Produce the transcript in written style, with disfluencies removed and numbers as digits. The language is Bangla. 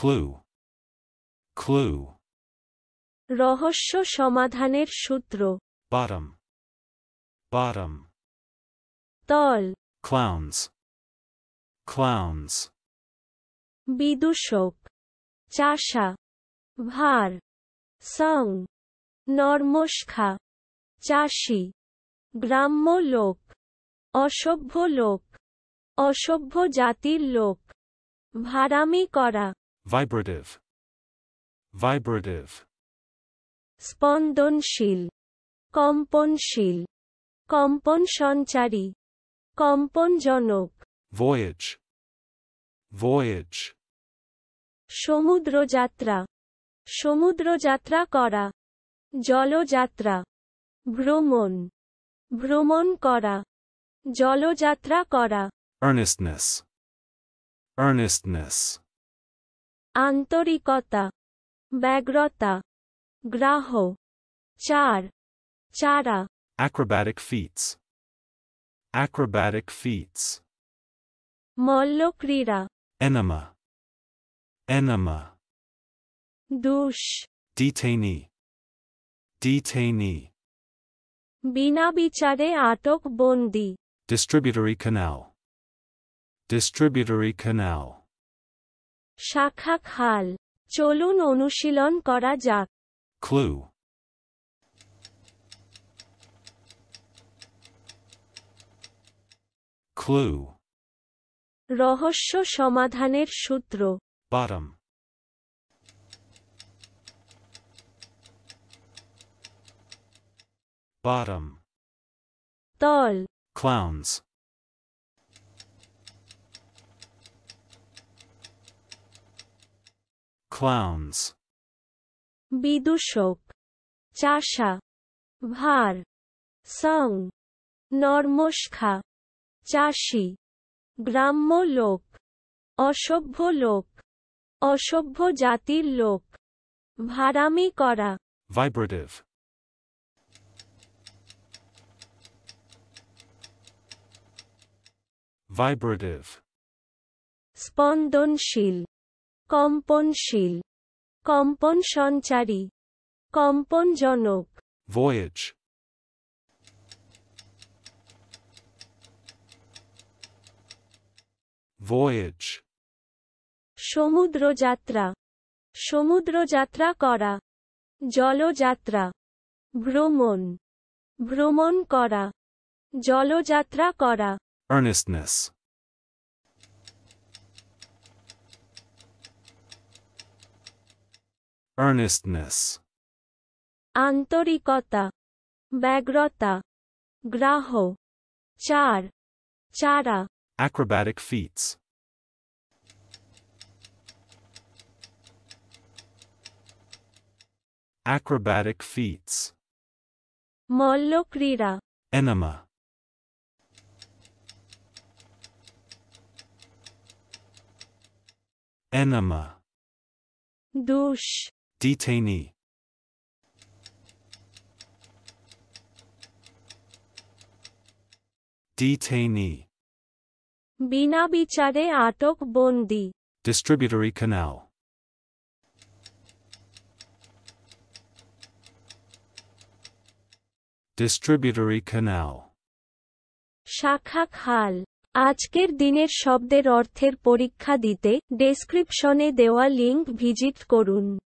Clue. Clue. রহস্য সমাধানের সূত্র। Bottom. Bottom. তল। Clowns. Clowns. বিদূষক। চাষা। ভার। সং। নরমশখা। চাষি। গ্রাম্য লোক। অসভ্য লোক। অসভ্য জাতির লোক। ভাড়ামি করা। Vibrative. Vibrative. স্পন্দনশীল। কম্পনশীল। কম্পন সঞ্চারী। কম্পনজনক। Voyage. Voyage. সমুদ্রযাত্রা। সমুদ্রযাত্রা করা। জলযাত্রা। ভ্রমণ। ভ্রমণ করা। জলযাত্রা করা। Earnestness. Earnestness. আন্তরিকতা। ব্যগ্রতা। গ্রাহ। চার। চারা। Acrobatic feats. Acrobatic feats. মল্লক্রীড়া। Enema. Enema. দুষ। Detainee. Detainee. বিনা বিচারে আটক বন্দী। Distributory canal. Distributory canal. শাখা খাল। চলুন অনুশীলন করা যাক। Clue. Clue. রহস্য সমাধানের সূত্র। Bottom. Bottom. তল। Clowns. Clowns. বিদূষক। চাষা। ভার। সং। নরমশখা। চাষি। গ্রাম্য লোক। অসভ্য লোক। অসভ্য জাতির লোক। ভাড়ামি করা। Vibrative. Vibrative. স্পন্দনশীল। কম্পনশীল। কম্পন সঞ্চারী। কম্পনজনক। Voyage. Voyage. সমুদ্রযাত্রা। সমুদ্রযাত্রা করা। জলযাত্রা। ভ্রমণ। ভ্রমণ করা। জলযাত্রা করা। Earnestness. Earnestness. আন্তরিকতা। ব্যগ্রতা। গ্রাহ। চার। চারা। Acrobatic feats. Acrobatic feats. মল্লক্রীড়া। Enema. Enema. দুষ। Detainee. Detainee. বিনা বিচারে আটক বন্দী। Distributory canal. Distributory canal. শাখা খাল। আজকের দিনের শব্দের অর্থের পরীক্ষা দিতে ডেসক্রিপশনে দেওয়া লিংক ভিজিট করুন।